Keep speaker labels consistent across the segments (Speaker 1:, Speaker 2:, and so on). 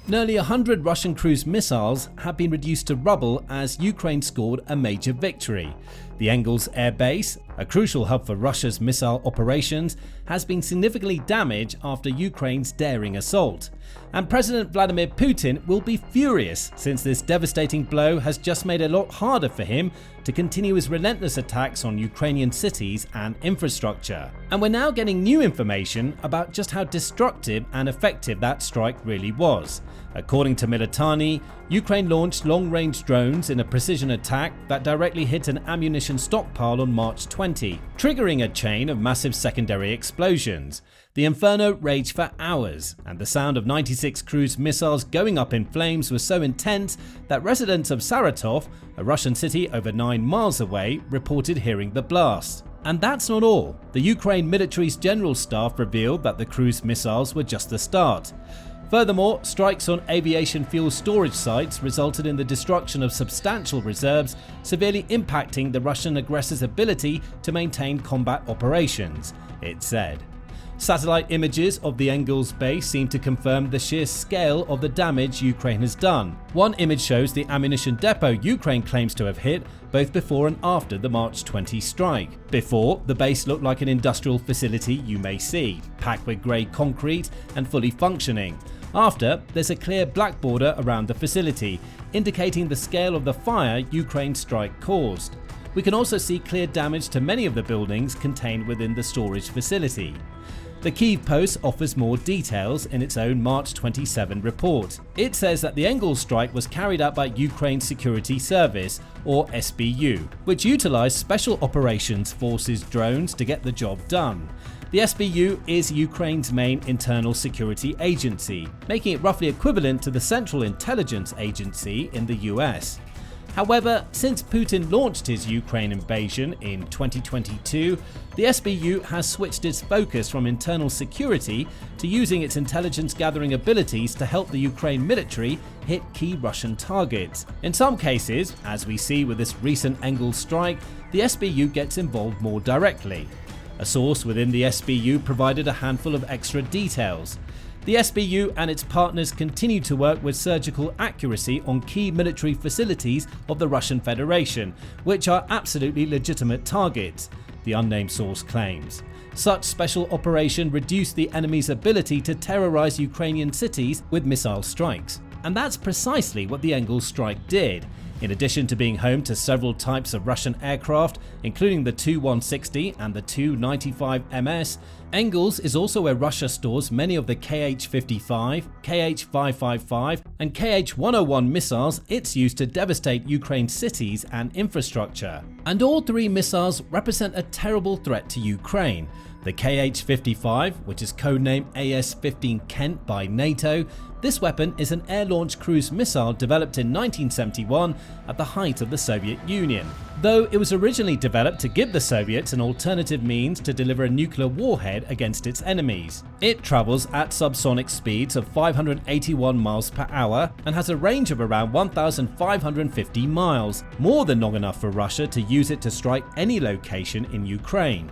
Speaker 1: Nearly 100 Russian cruise missiles have been reduced to rubble as Ukraine scored a major victory. The Engels airbase, a crucial hub for Russia's missile operations, has been significantly damaged after Ukraine's daring assault. And President Vladimir Putin will be furious since this devastating blow has just made it a lot harder for him to continue his relentless attacks on Ukrainian cities and infrastructure. And we're now getting new information about just how destructive and effective that strike really was. According to Militani, Ukraine launched long-range drones in a precision attack that directly hit an ammunition stockpile on March 20, triggering a chain of massive secondary explosions. The inferno raged for hours, and the sound of 96 cruise missiles going up in flames was so intense that residents of Saratov, a Russian city over 9 miles away, reported hearing the blast. And that's not all. The Ukraine military's general staff revealed that the cruise missiles were just the start. Furthermore, strikes on aviation fuel storage sites resulted in the destruction of substantial reserves, severely impacting the Russian aggressor's ability to maintain combat operations, it said. Satellite images of the Engels base seem to confirm the sheer scale of the damage Ukraine has done. One image shows the ammunition depot Ukraine claims to have hit both before and after the March 20 strike. Before, the base looked like an industrial facility you may see, packed with grey concrete and fully functioning. After, there's a clear black border around the facility, indicating the scale of the fire Ukraine's strike caused. We can also see clear damage to many of the buildings contained within the storage facility. The Kyiv Post offers more details in its own March 27 report. It says that the Engels strike was carried out by Ukraine's Security Service, or SBU, which utilized Special Operations Forces drones to get the job done. The SBU is Ukraine's main internal security agency, making it roughly equivalent to the Central Intelligence Agency in the US. However, since Putin launched his Ukraine invasion in 2022, the SBU has switched its focus from internal security to using its intelligence gathering abilities to help the Ukraine military hit key Russian targets. In some cases, as we see with this recent Engels strike, the SBU gets involved more directly. A source within the SBU provided a handful of extra details. The SBU and its partners continue to work with surgical accuracy on key military facilities of the Russian Federation, which are absolutely legitimate targets, the unnamed source claims. Such special operation reduced the enemy's ability to terrorize Ukrainian cities with missile strikes. And that's precisely what the Engels strike did. In addition to being home to several types of Russian aircraft, including the Tu-160 and the Tu-95MS, Engels is also where Russia stores many of the Kh-55, Kh-555 and Kh-101 missiles it's used to devastate Ukraine's cities and infrastructure. And all three missiles represent a terrible threat to Ukraine. The Kh-55, which is codenamed AS-15 Kent by NATO, this weapon is an air-launched cruise missile developed in 1971 at the height of the Soviet Union. Though it was originally developed to give the Soviets an alternative means to deliver a nuclear warhead against its enemies. It travels at subsonic speeds of 581 miles per hour and has a range of around 1,550 miles, more than long enough for Russia to use it to strike any location in Ukraine.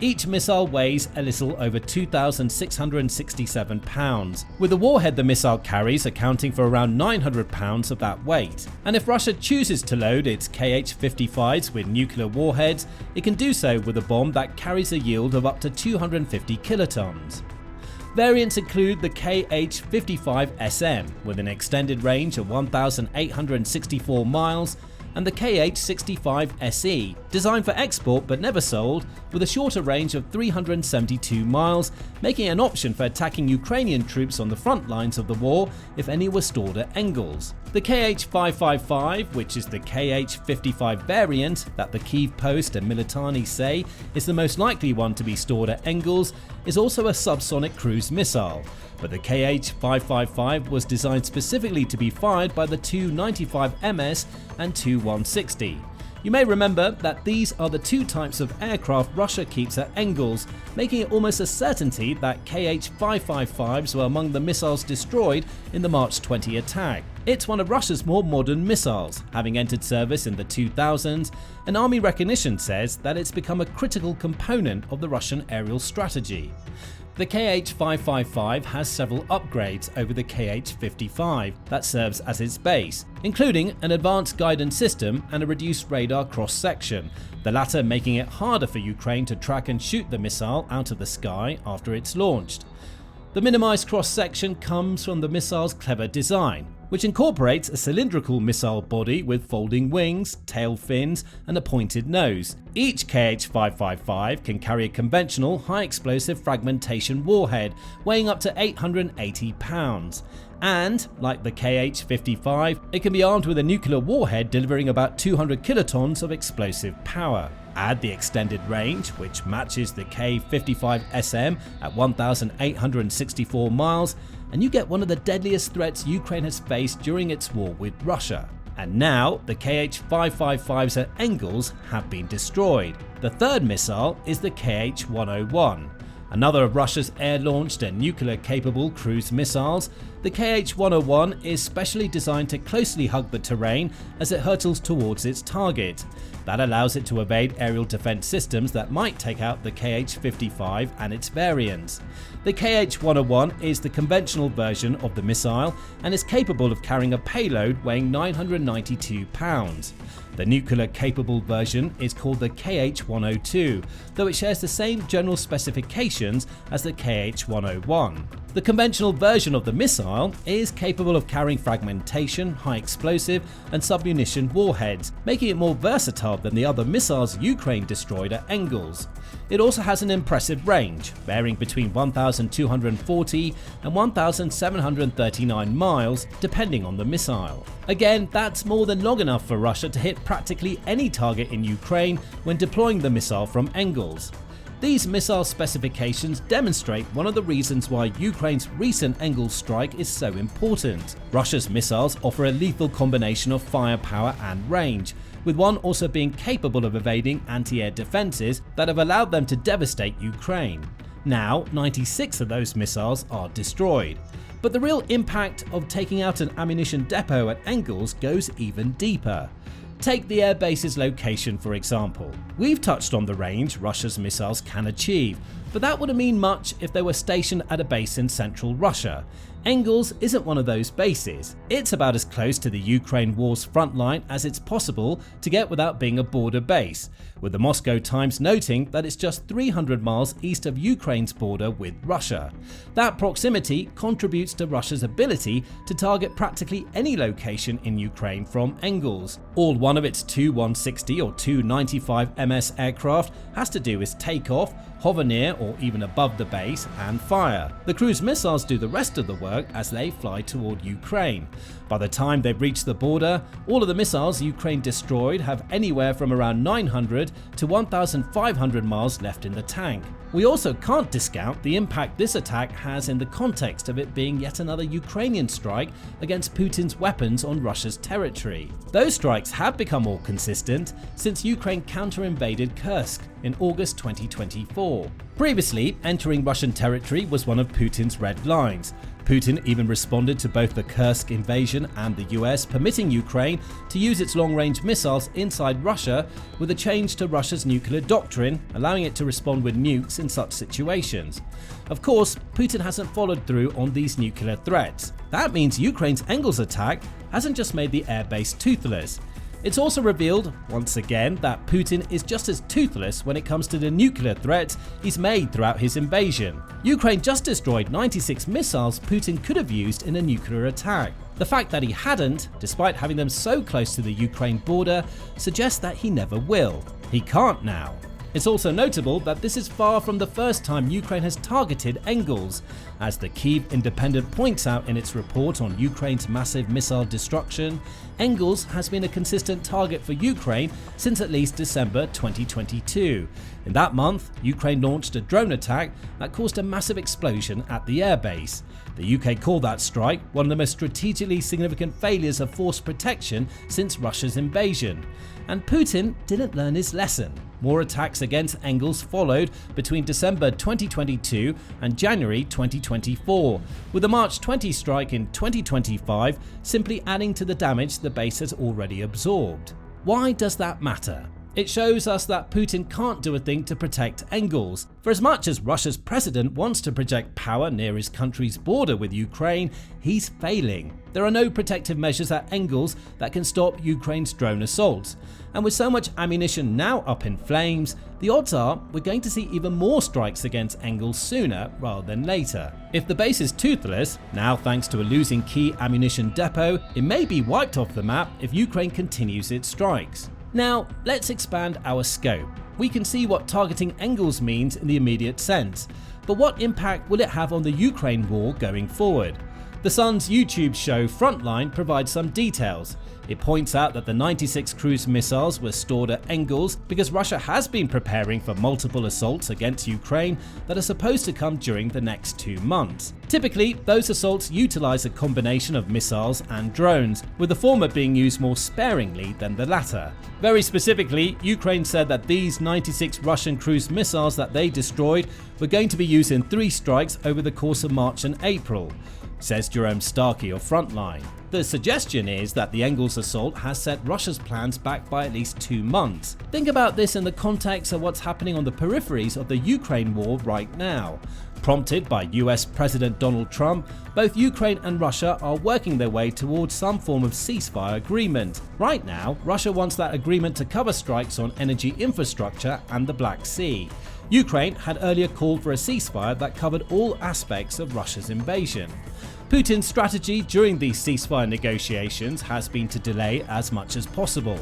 Speaker 1: Each missile weighs a little over 2,667 pounds, with the warhead the missile carries accounting for around 900 pounds of that weight. And if Russia chooses to load its Kh-55s with nuclear warheads, it can do so with a bomb that carries a yield of up to 250 kilotons. Variants include the Kh-55SM with an extended range of 1,864 miles, and the Kh-65SE, designed for export but never sold, with a shorter range of 372 miles, making it an option for attacking Ukrainian troops on the front lines of the war if any were stored at Engels. The Kh-555, which is the Kh-55 variant that the Kyiv Post and Militani say is the most likely one to be stored at Engels, is also a subsonic cruise missile. But the Kh-555 was designed specifically to be fired by the Tu-95MS and Tu-160. You may remember that these are the two types of aircraft Russia keeps at Engels, making it almost a certainty that Kh-555s were among the missiles destroyed in the March 20 attack. It's one of Russia's more modern missiles, having entered service in the 2000s, and Army recognition says that it's become a critical component of the Russian aerial strategy. The Kh-555 has several upgrades over the Kh-55 that serves as its base, including an advanced guidance system and a reduced radar cross-section, the latter making it harder for Ukraine to track and shoot the missile out of the sky after it's launched. The minimized cross-section comes from the missile's clever design, which incorporates a cylindrical missile body with folding wings, tail fins, and a pointed nose. Each Kh-555 can carry a conventional high-explosive fragmentation warhead weighing up to 880 pounds. And, like the Kh-55, it can be armed with a nuclear warhead delivering about 200 kilotons of explosive power. Add the extended range, which matches the K-55SM at 1,864 miles, and you get one of the deadliest threats Ukraine has faced during its war with Russia. And now, the Kh-555s at Engels have been destroyed. The third missile is the Kh-101. Another of Russia's air-launched and nuclear-capable cruise missiles, the Kh-101 is specially designed to closely hug the terrain as it hurtles towards its target. That allows it to evade aerial defense systems that might take out the Kh-55 and its variants. The Kh-101 is the conventional version of the missile and is capable of carrying a payload weighing 992 pounds. The nuclear-capable version is called the Kh-102, though it shares the same general specifications as the Kh-101. The conventional version of the missile is capable of carrying fragmentation, high explosive, and submunition warheads, making it more versatile than the other missiles Ukraine destroyed at Engels. It also has an impressive range, varying between 1,240 and 1,739 miles, depending on the missile. Again, that's more than long enough for Russia to hit practically any target in Ukraine when deploying the missile from Engels. These missile specifications demonstrate one of the reasons why Ukraine's recent Engels strike is so important. Russia's missiles offer a lethal combination of firepower and range, with one also being capable of evading anti-air defenses that have allowed them to devastate Ukraine. Now, 96 of those missiles are destroyed. But the real impact of taking out an ammunition depot at Engels goes even deeper. Take the airbase's location, for example. We've touched on the range Russia's missiles can achieve, but that wouldn't mean much if they were stationed at a base in central Russia. Engels isn't one of those bases. It's about as close to the Ukraine war's front line as it's possible to get without being a border base, with the Moscow Times noting that it's just 300 miles east of Ukraine's border with Russia. That proximity contributes to Russia's ability to target practically any location in Ukraine from Engels. All one of its Tu-160 or Tu-95 MS aircraft has to do is take off, hover near or even above the base, and fire. The cruise missiles do the rest of the work as they fly toward Ukraine. By the time they've reached the border, all of the missiles Ukraine destroyed have anywhere from around 900 to 1,500 miles left in the tank. We also can't discount the impact this attack has in the context of it being yet another Ukrainian strike against Putin's weapons on Russia's territory. Those strikes have become more consistent since Ukraine counter-invaded Kursk in August 2024. Previously, entering Russian territory was one of Putin's red lines. Putin even responded to both the Kursk invasion and the US permitting Ukraine to use its long-range missiles inside Russia, with a change to Russia's nuclear doctrine, allowing it to respond with nukes in such situations. Of course, Putin hasn't followed through on these nuclear threats. That means Ukraine's Engels attack hasn't just made the airbase toothless. It's also revealed, once again, that Putin is just as toothless when it comes to the nuclear threats he's made throughout his invasion. Ukraine just destroyed 96 missiles Putin could have used in a nuclear attack. The fact that he hadn't, despite having them so close to the Ukraine border, suggests that he never will. He can't now. It's also notable that this is far from the first time Ukraine has targeted Engels. As the Kyiv Independent points out in its report on Ukraine's massive missile destruction, Engels has been a consistent target for Ukraine since at least December 2022. In that month, Ukraine launched a drone attack that caused a massive explosion at the airbase. The UK called that strike one of the most strategically significant failures of force protection since Russia's invasion. And Putin didn't learn his lesson. More attacks against Engels followed between December 2022 and January 2024, with the March 20 strike in 2025 simply adding to the damage the base has already absorbed. Why does that matter? It shows us that Putin can't do a thing to protect Engels. For as much as Russia's president wants to project power near his country's border with Ukraine, he's failing. There are no protective measures at Engels that can stop Ukraine's drone assaults. And with so much ammunition now up in flames, the odds are we're going to see even more strikes against Engels sooner rather than later. If the base is toothless, now thanks to a losing key ammunition depot, it may be wiped off the map if Ukraine continues its strikes. Now, let's expand our scope. We can see what targeting Engels means in the immediate sense, but what impact will it have on the Ukraine war going forward? The Sun's YouTube show Frontline provides some details. It points out that the 96 cruise missiles were stored at Engels because Russia has been preparing for multiple assaults against Ukraine that are supposed to come during the next 2 months. Typically, those assaults utilize a combination of missiles and drones, with the former being used more sparingly than the latter. Very specifically, Ukraine said that these 96 Russian cruise missiles that they destroyed were going to be used in 3 strikes over the course of March and April, says Jerome Starkey of Frontline. The suggestion is that the Engels assault has set Russia's plans back by at least 2 months. Think about this in the context of what's happening on the peripheries of the Ukraine war right now. Prompted by US President Donald Trump, both Ukraine and Russia are working their way towards some form of ceasefire agreement. Right now, Russia wants that agreement to cover strikes on energy infrastructure and the Black Sea. Ukraine had earlier called for a ceasefire that covered all aspects of Russia's invasion. Putin's strategy during these ceasefire negotiations has been to delay as much as possible.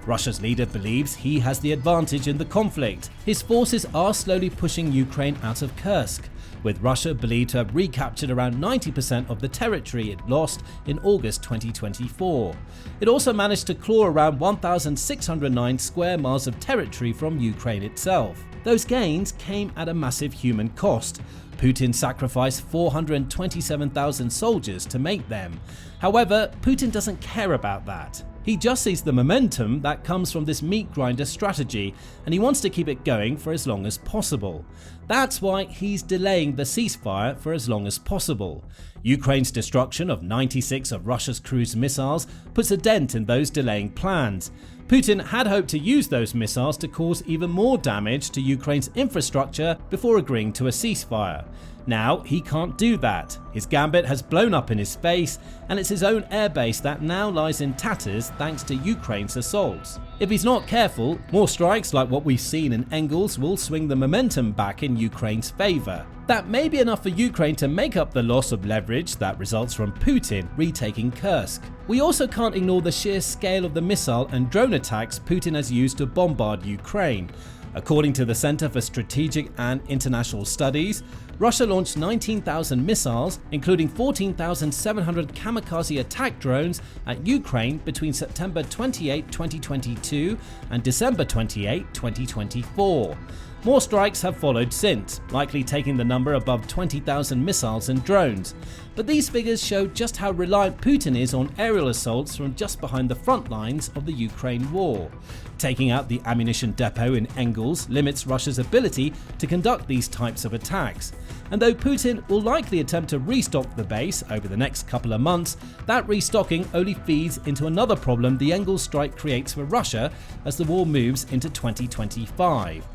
Speaker 1: Russia's leader believes he has the advantage in the conflict. His forces are slowly pushing Ukraine out of Kursk, with Russia believed to have recaptured around 90% of the territory it lost in August 2024. It also managed to claw around 1,609 square miles of territory from Ukraine itself. Those gains came at a massive human cost. Putin sacrificed 427,000 soldiers to make them. However, Putin doesn't care about that. He just sees the momentum that comes from this meat grinder strategy, and he wants to keep it going for as long as possible. That's why he's delaying the ceasefire for as long as possible. Ukraine's destruction of 96 of Russia's cruise missiles puts a dent in those delaying plans. Putin had hoped to use those missiles to cause even more damage to Ukraine's infrastructure before agreeing to a ceasefire. Now he can't do that. His gambit has blown up in his face, and it's his own airbase that now lies in tatters thanks to Ukraine's assaults. If he's not careful, more strikes like what we've seen in Engels will swing the momentum back in Ukraine's favour. That may be enough for Ukraine to make up the loss of leverage that results from Putin retaking Kursk. We also can't ignore the sheer scale of the missile and drone attacks Putin has used to bombard Ukraine. According to the Center for Strategic and International Studies, Russia launched 19,000 missiles, including 14,700 kamikaze attack drones at Ukraine between September 28, 2022 and December 28, 2024. More strikes have followed since, likely taking the number above 20,000 missiles and drones. But these figures show just how reliant Putin is on aerial assaults from just behind the front lines of the Ukraine war. Taking out the ammunition depot in Engels limits Russia's ability to conduct these types of attacks. And though Putin will likely attempt to restock the base over the next couple of months, that restocking only feeds into another problem the Engels strike creates for Russia as the war moves into 2025.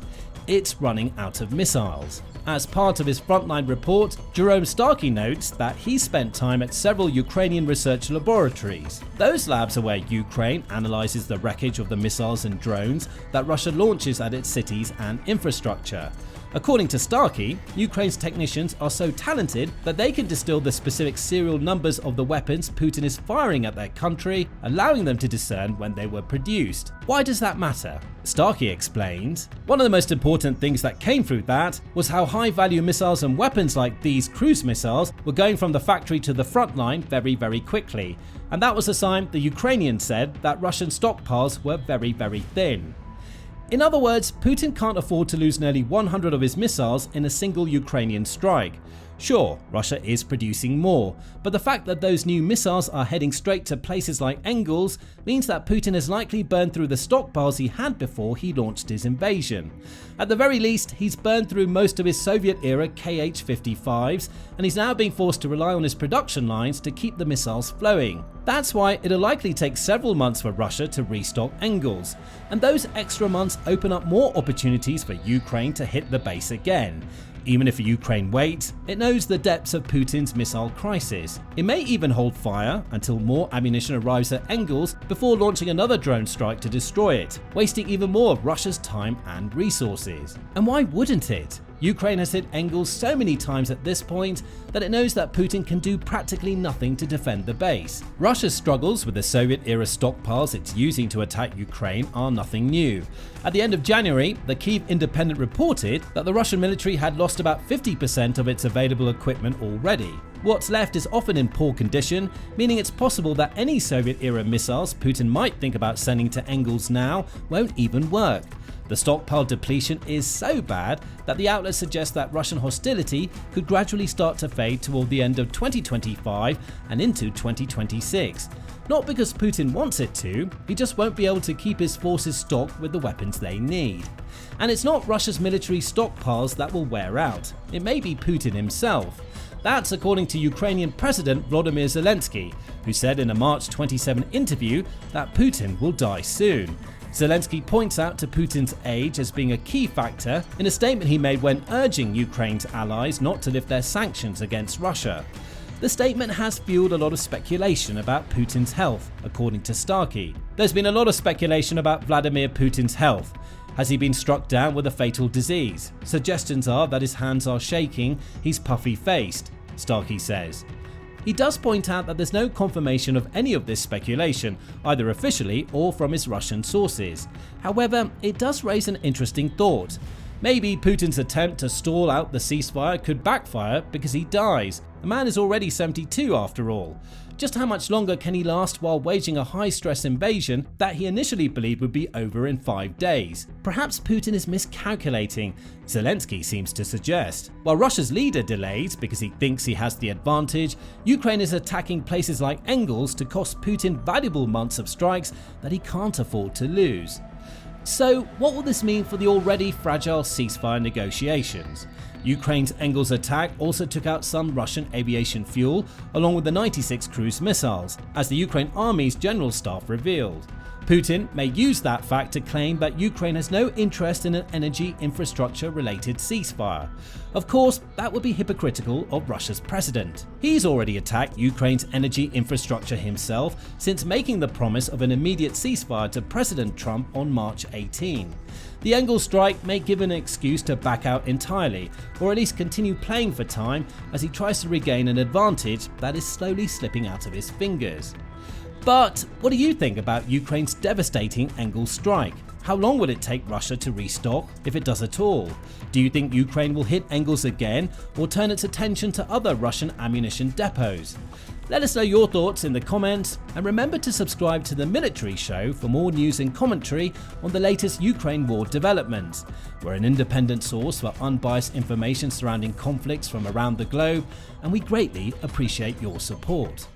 Speaker 1: It's running out of missiles. As part of his Frontline report, Jerome Starkey notes that he spent time at several Ukrainian research laboratories. Those labs are where Ukraine analyzes the wreckage of the missiles and drones that Russia launches at its cities and infrastructure. According to Starkey, Ukraine's technicians are so talented that they can distill the specific serial numbers of the weapons Putin is firing at their country, allowing them to discern when they were produced. Why does that matter? Starkey explains, one of the most important things that came through that was how high-value missiles and weapons like these cruise missiles were going from the factory to the front line very, very quickly. And that was a sign the Ukrainians said that Russian stockpiles were very, very thin. In other words, Putin can't afford to lose nearly 100 of his missiles in a single Ukrainian strike. Sure, Russia is producing more, but the fact that those new missiles are heading straight to places like Engels means that Putin has likely burned through the stockpiles he had before he launched his invasion. At the very least, he's burned through most of his Soviet-era Kh-55s, and he's now being forced to rely on his production lines to keep the missiles flowing. That's why it'll likely take several months for Russia to restock Engels, and those extra months open up more opportunities for Ukraine to hit the base again. Even if Ukraine waits, it knows the depths of Putin's missile crisis. It may even hold fire until more ammunition arrives at Engels before launching another drone strike to destroy it, wasting even more of Russia's time and resources. And why wouldn't it? Ukraine has hit Engels so many times at this point that it knows that Putin can do practically nothing to defend the base. Russia's struggles with the Soviet-era stockpiles it's using to attack Ukraine are nothing new. At the end of January, the Kyiv Independent reported that the Russian military had lost about 50% of its available equipment already. What's left is often in poor condition, meaning it's possible that any Soviet-era missiles Putin might think about sending to Engels now won't even work. The stockpile depletion is so bad that the outlet suggests that Russian hostility could gradually start to fade toward the end of 2025 and into 2026. Not because Putin wants it to, he just won't be able to keep his forces stocked with the weapons they need. And it's not Russia's military stockpiles that will wear out, it may be Putin himself. That's according to Ukrainian President Volodymyr Zelensky, who said in a March 27 interview that Putin will die soon. Zelensky points out to Putin's age as being a key factor in a statement he made when urging Ukraine's allies not to lift their sanctions against Russia. The statement has fueled a lot of speculation about Putin's health, according to Starkey. There's been a lot of speculation about Vladimir Putin's health. Has he been struck down with a fatal disease? Suggestions are that his hands are shaking, he's puffy-faced, Starkey says. He does point out that there's no confirmation of any of this speculation, either officially or from his Russian sources. However, it does raise an interesting thought. Maybe Putin's attempt to stall out the ceasefire could backfire because he dies. The man is already 72 after all. Just how much longer can he last while waging a high-stress invasion that he initially believed would be over in 5 days? Perhaps Putin is miscalculating, Zelensky seems to suggest. While Russia's leader delays because he thinks he has the advantage, Ukraine is attacking places like Engels to cost Putin valuable months of strikes that he can't afford to lose. So, what will this mean for the already fragile ceasefire negotiations? Ukraine's Engels attack also took out some Russian aviation fuel, along with the 96 cruise missiles, as the Ukraine Army's General Staff revealed. Putin may use that fact to claim that Ukraine has no interest in an energy infrastructure-related ceasefire. Of course, that would be hypocritical of Russia's president. He's already attacked Ukraine's energy infrastructure himself since making the promise of an immediate ceasefire to President Trump on March 18. The Engels strike may give an excuse to back out entirely, or at least continue playing for time as he tries to regain an advantage that is slowly slipping out of his fingers. But what do you think about Ukraine's devastating Engels strike? How long will it take Russia to restock, if it does at all? Do you think Ukraine will hit Engels again or turn its attention to other Russian ammunition depots? Let us know your thoughts in the comments, and remember to subscribe to The Military Show for more news and commentary on the latest Ukraine war developments. We're an independent source for unbiased information surrounding conflicts from around the globe, and we greatly appreciate your support.